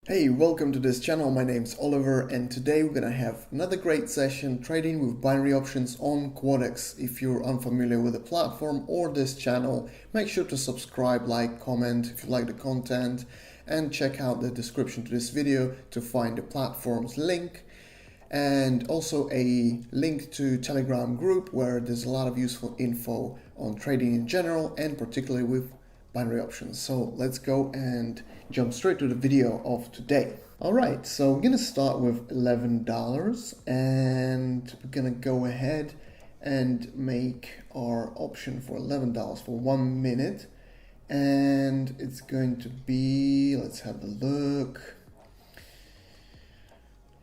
Hey, welcome to this channel. My name's Oliver, and today we're gonna have another great session trading with binary options on Quadex. If you're unfamiliar with the platform or this channel, make sure to subscribe, like, comment if you like the content, and check out the description to this video to find the platform's link, and also a link to Telegram group where there's a lot of useful info on trading in general and particularly with binary options. So let's go and jump straight to the video of today. All right, so we're gonna start with $11 and we're gonna go ahead and make our option for $11 for 1 minute, and it's going to be, let's have a look.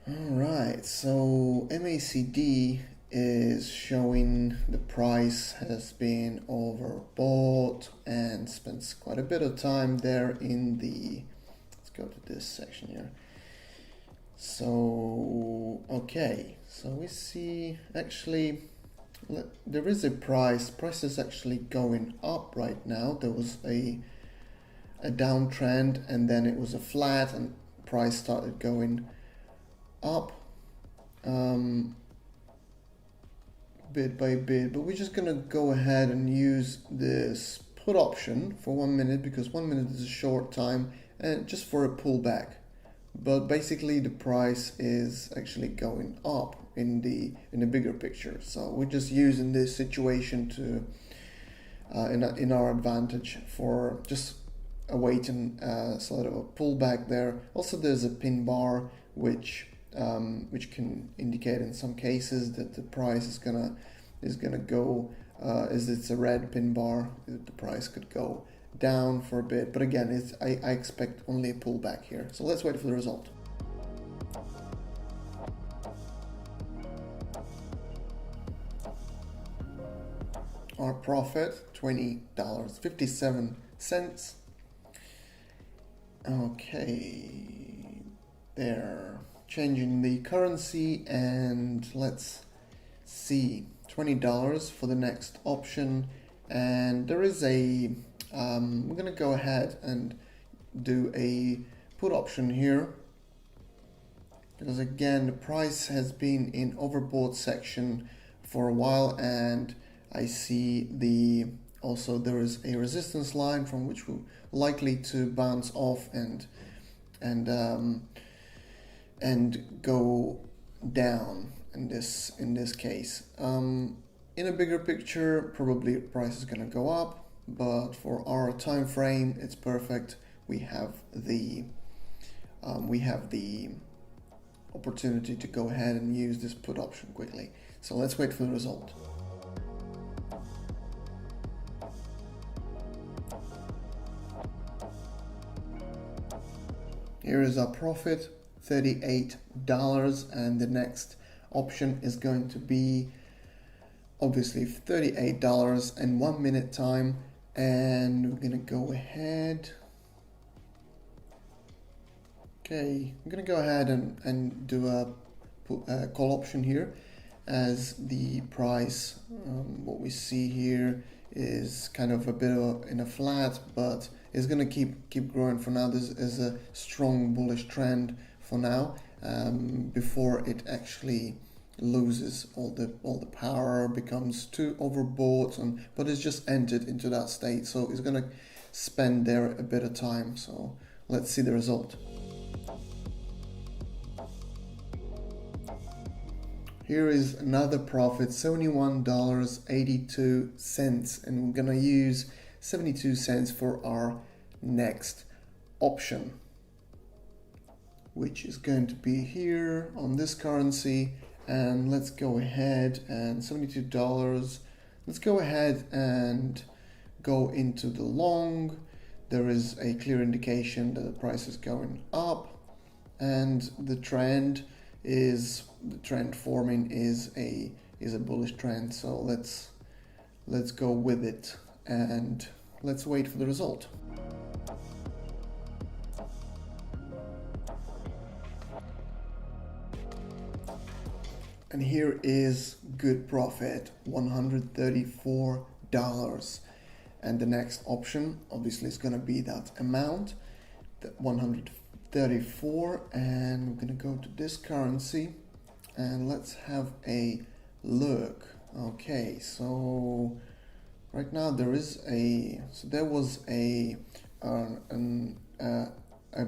All right, so MACD is showing the price has been overbought and spends quite a bit of time there in the, let's go to this section here. So, okay, so we see actually there is a price is actually going up right now. There was a downtrend and then it was a flat and price started going up bit by bit, but we're just gonna go ahead and use this put option for 1 minute because 1 minute is a short time and just for a pullback. But basically the price is actually going up in the bigger picture, so we're just using this situation to in our advantage for just awaiting sort of a pullback there. Also there's a pin bar which can indicate in some cases that the price is gonna go, as it's a red pin bar, the price could go down for a bit. But again, I expect only a pullback here. So let's wait for the result. Our profit, $20.57. Okay, there. Changing the currency, and let's see, $20 for the next option. And there is a we're gonna go ahead and do a put option here because again the price has been in overbought section for a while, and I see also there is a resistance line from which we're likely to bounce off and go down in this case. In a bigger picture, probably price is gonna go up, but for our time frame, it's perfect. We have the opportunity to go ahead and use this put option quickly. So let's wait for the result. Here is our profit, $38, and the next option is going to be obviously $38 and 1 minute time, and we're gonna go ahead. Okay, I'm gonna go ahead and do a call option here, as the price, what we see here is kind of a bit in a flat, but it's gonna keep growing for now. This is a strong bullish trend for now, before it actually loses all the power, becomes too overbought, but it's just entered into that state, so it's gonna spend there a bit of time. So let's see the result. Here is another profit, $71.82, and we're gonna use 72 cents for our next option, which is going to be here on this currency. And let's go ahead and $72. Let's go ahead and go into the long. There is a clear indication that the price is going up, and the trend forming is a bullish trend. So let's go with it and let's wait for the result. And here is good profit, $134. And the next option obviously is going to be that amount, that 134 34, and we're gonna go to this currency and let's have a look. Okay, so right now there was a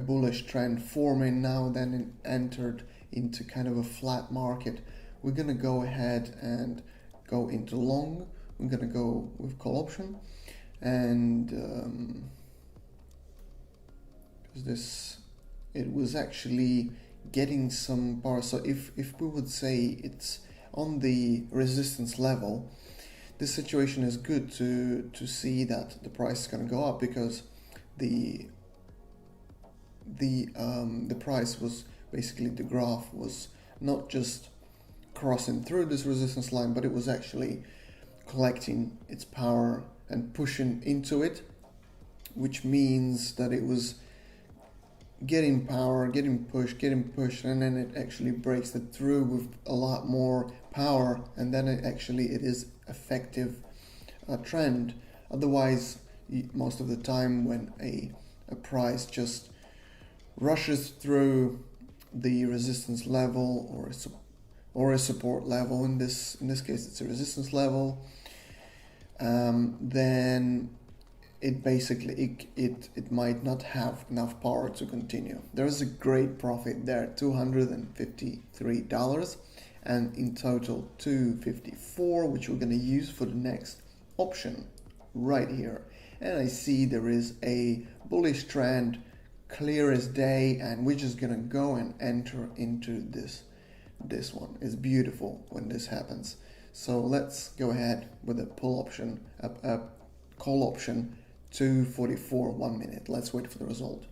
bullish trend forming now, then it entered into kind of a flat market. We're gonna go ahead and go into long. We're gonna go with call option, and it was actually getting some power. So if we would say it's on the resistance level, this situation is good to see that the price is going to go up, because the price was basically, the graph was not just crossing through this resistance line, but it was actually collecting its power and pushing into it, which means that it was getting power, getting pushed, and then it actually breaks it through with a lot more power, and then it is effective trend. Otherwise, most of the time when a price just rushes through the resistance level or a support level, in this case it's a resistance level, then it basically it might not have enough power to continue. There's a great profit there, $253, and in total $254, which we're going to use for the next option right here. And I see there is a bullish trend, clear as day, and we're just going to go and enter into this one. It's beautiful when this happens. So let's go ahead with a pull option, a call option, 244, 1 minute. Let's wait for the result.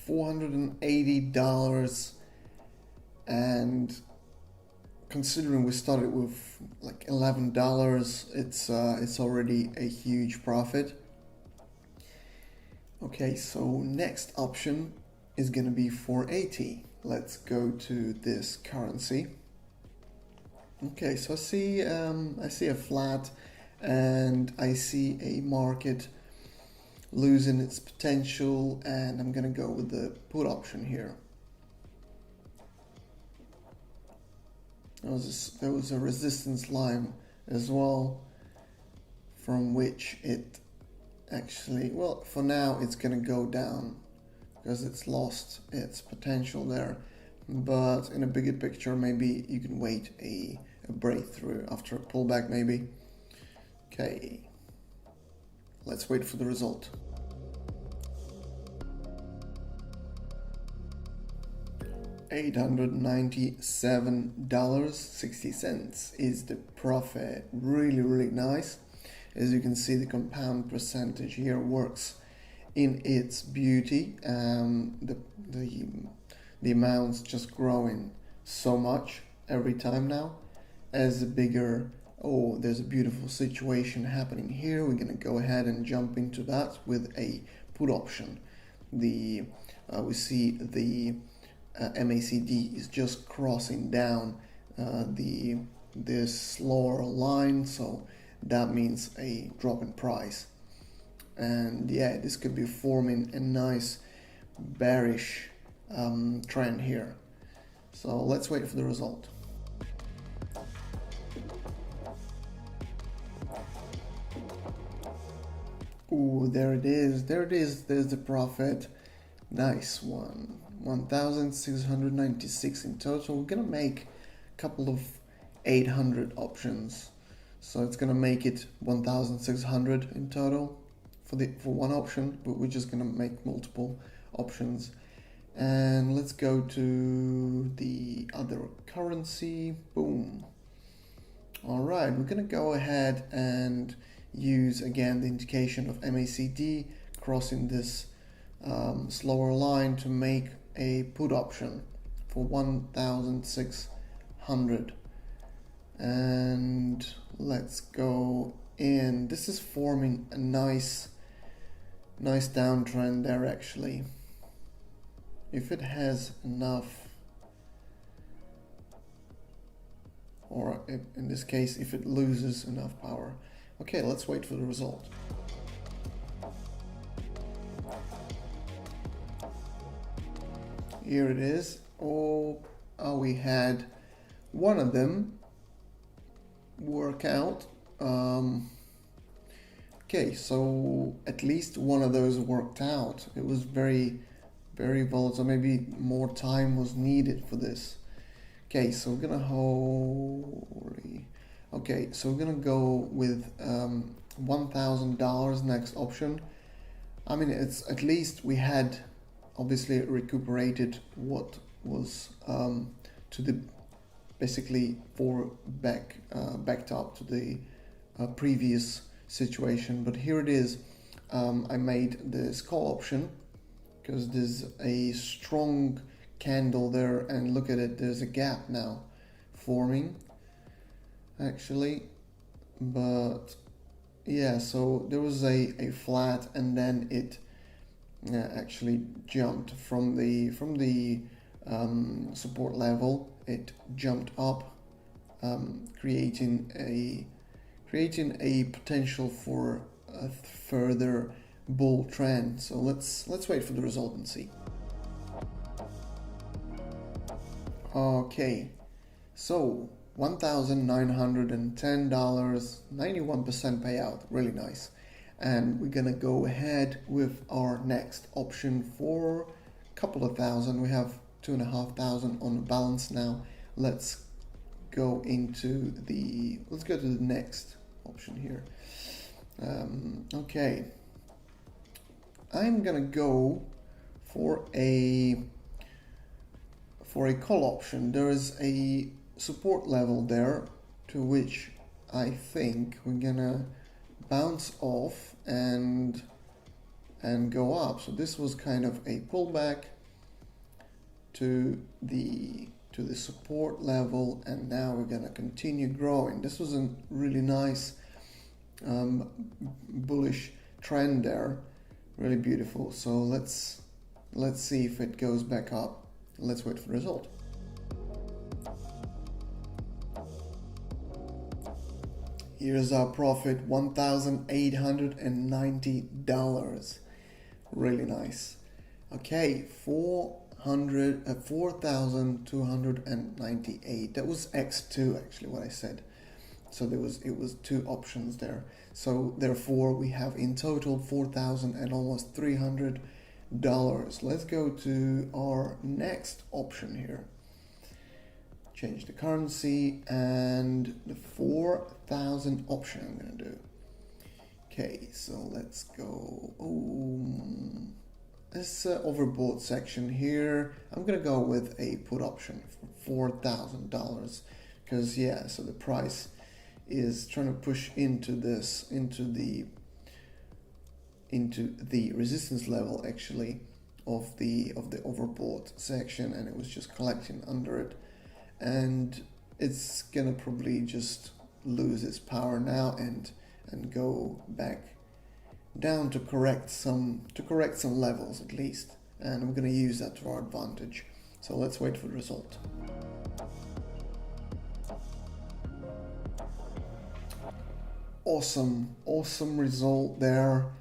$480, and considering we started with like $11, it's already a huge profit. Okay, so next option is gonna be 480. Let's go to this currency. Okay, so I see a flat, and I see a market losing its potential, and I'm gonna go with the put option here. There was a resistance line as well, from which it actually, well, for now it's gonna go down because it's lost its potential there, but in a bigger picture maybe you can wait a breakthrough after a pullback maybe. Okay, let's wait for the result. $897.60 is the profit. Really nice. As you can see, the compound percentage here works in its beauty. The amounts just growing so much every time now. As the bigger, oh, there's a beautiful situation happening here. We're gonna go ahead and jump into that with a put option. We see the MACD is just crossing down this lower line, so that means a drop in price. And yeah, this could be forming a nice bearish trend here. So let's wait for the result. Ooh, there it is. There's the profit. Nice one. 1,696 in total. We're gonna make a couple of 800 options, so it's gonna make it 1,600 in total for one option, but we're just gonna make multiple options. And let's go to the other currency. Boom. All right, we're gonna go ahead and use again the indication of MACD crossing this slower line to make a put option for 1,600. And let's go in. This is forming a nice downtrend there actually. If it has enough, or in this case, if it loses enough power. Okay, let's wait for the result. Here it is. We had one of them work out. Okay, so at least one of those worked out. It was very, very volatile. Maybe more time was needed for this. Okay, so we're gonna Okay, so we're gonna go with $1,000 next option. I mean, it's at least we had obviously recuperated what was to the basically backed up to the previous situation. But here it is. I made this call option because there's a strong candle there, and look at it, there's a gap now forming actually. But yeah, so there was a flat, and then it actually jumped from the support level. It jumped up, creating a potential for a further bull trend. So let's wait for the result and see. Okay, so $1,910, 91% payout, really nice. And we're gonna go ahead with our next option for a couple of thousand. We have 2,500 on the balance now. Let's go to the next option here. Okay, I'm gonna go for a call option. There is a support level there to which I think we're gonna bounce off and go up. So this was kind of a pullback to the support level, and now we're gonna continue growing. This was a really nice bullish trend there, really beautiful. So let's see if it goes back up. Let's wait for the result. Here's our profit, $1,890. Really nice. Okay, 4,298. That was X2 actually what I said. So it was two options there. So therefore we have in total 4,000 and almost $300. Let's go to our next option here. Change the currency, and the 4,000 option I'm gonna do. Okay, so let's go. This overbought section here, I'm gonna go with a put option for $4,000 because yeah, so the price is trying to push into the resistance level actually of the overbought section, and it was just collecting under it, and it's gonna probably just lose its power now and go back down to correct some levels at least, and we're gonna use that to our advantage. So let's wait for the result. Awesome result there,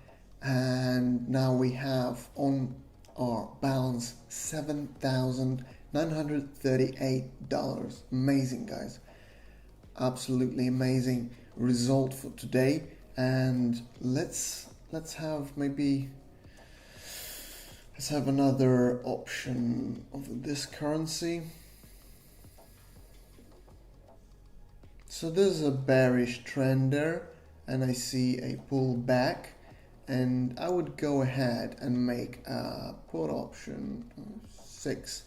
and now we have on our balance $7,938. Amazing, guys, absolutely amazing result for today. And let's have another option of this currency. So there's a bearish trend there, and I see a pullback, and I would go ahead and make a put option 6.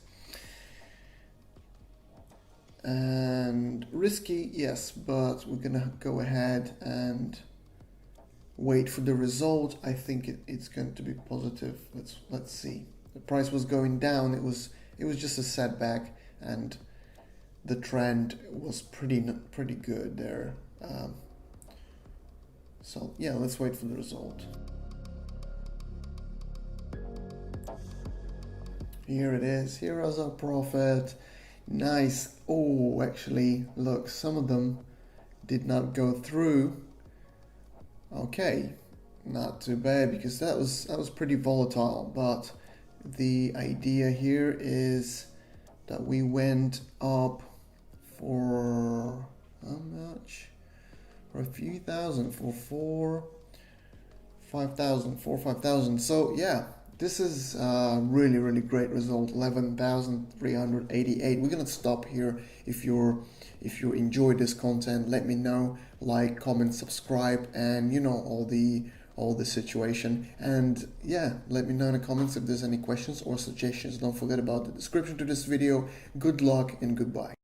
And risky, yes, but we're gonna go ahead and wait for the result. I think it's going to be positive. Let's see. The price was going down. It was just a setback, and the trend was pretty good there. So yeah, let's wait for the result. Here it is. Here is our profit. Nice. Oh, actually, look, some of them did not go through. Okay, not too bad because that was pretty volatile, but the idea here is that we went up for how much? For a few thousand, for 5,000. So yeah, this is a really, really great result. 11,388. We're gonna stop here. If you enjoyed this content, let me know. Like, comment, subscribe, and you know all the situation. And yeah, let me know in the comments if there's any questions or suggestions. Don't forget about the description to this video. Good luck and goodbye.